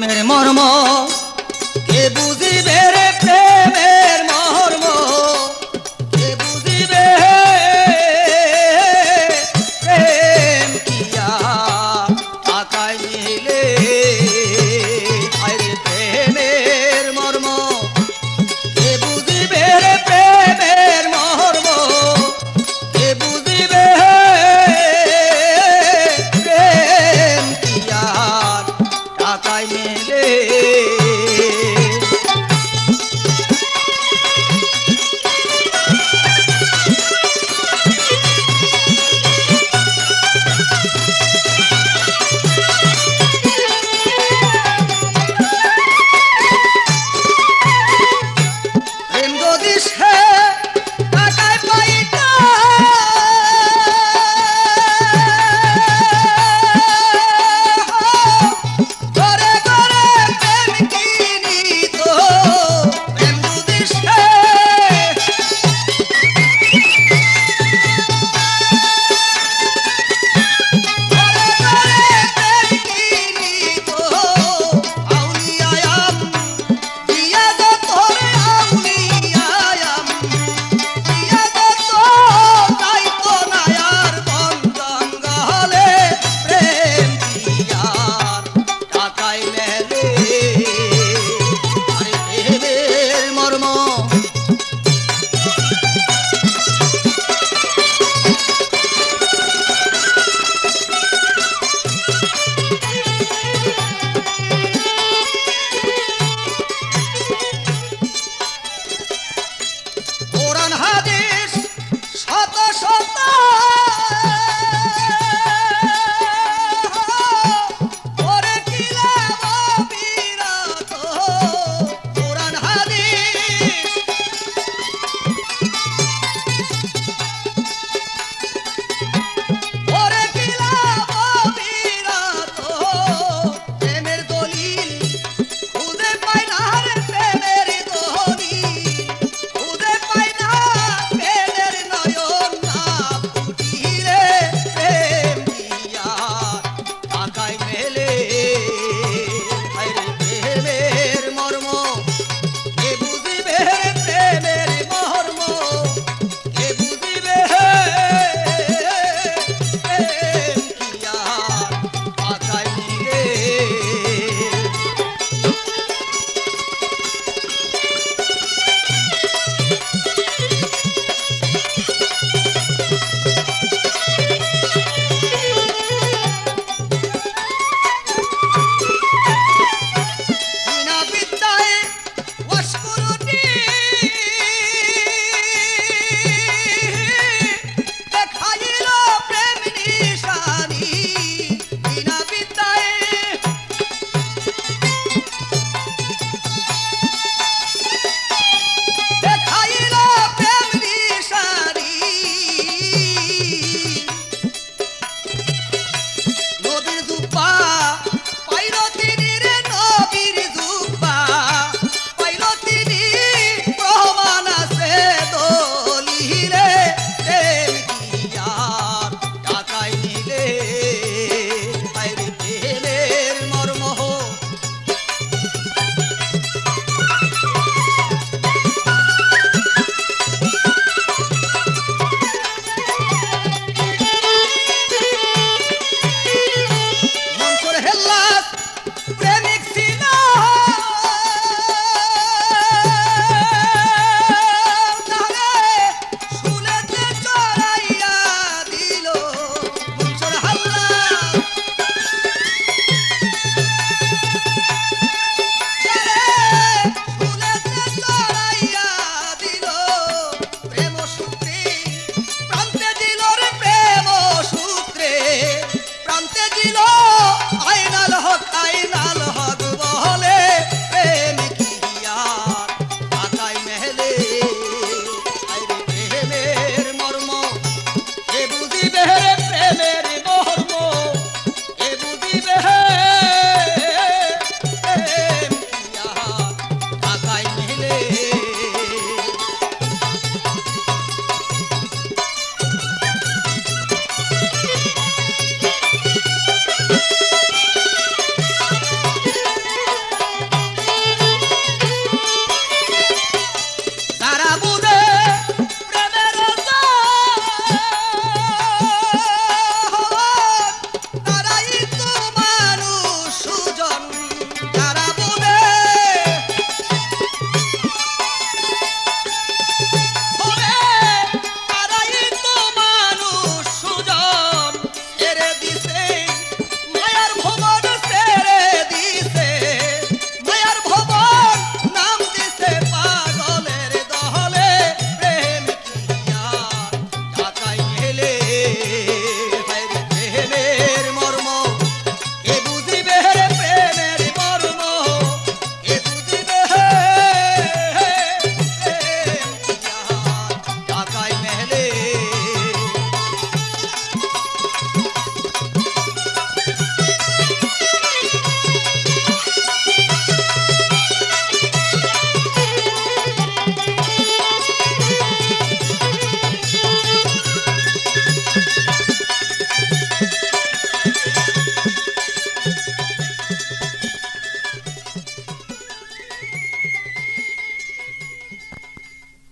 প্রেমের মর্ম কে বুঝিবে রে প্রেমের মর্ম কে বুঝিবে প্রেম কিয়া আকাই মিলে আরে প্রেমের মর্ম কে বুঝিবে রে প্রেমের মর্ম কে বুঝিবে প্রেম কিয়া আকাই মিলে প্রেম যদি সে টাকায় পাইতা ঘরে ঘরে প্রেম কিনিত প্রেম যদি সে ঘরে ঘরে প্রেম কিনিত আউলিয়ায়াম দিয়া গো তোরে আউলিয়ায়াম দিয়া গো তো যাইতো না আর বন জঙ্গলে প্রেম দিয়ার টাকাই মেলে আরে প্রেমের মর্ম কোরআন হাদিস শত শত ওরে কিলা বিরাত কোরআন হাদিস ওরে কিলা বিরাত প্রেমের দলিল খুঁজে পাই না রে প্রেমের দলিল খুঁজে পাই না প্রেমের নয়ন না ফুটিরে প্রেম দিয়া টাকাই মেলে আরে প্রেমের মর্ম কে বুঝিবে রে প্রেমের মর্ম কে বুঝিবে প্রেম দিয়া টাকাই মিলে বিনা বিদ্যায় ওয়াসকুরুনি দেখাইল প্রেম নিশানি বিনা বিদ্যায় দেখাইল প্রেম নিশানি নবীর জুব্বা পাইল তিনি রে নবীর জুব্বা পাইল তিনি প্রমাণ আছে দলিলে প্রেম কিয়ার টাকাই নিলে আরে প্রেমের মর্ম মনসুর হেল্লাস প্রেমিক ছিল তারে শুনেতে চড়াইয়া দিল মনসুর হেল্লাস শুনেতে চড়াইয়া দিল প্রেম সূত্রে প্রান্তে দিল রে প্রেম সূত্রে প্রান্তে দিল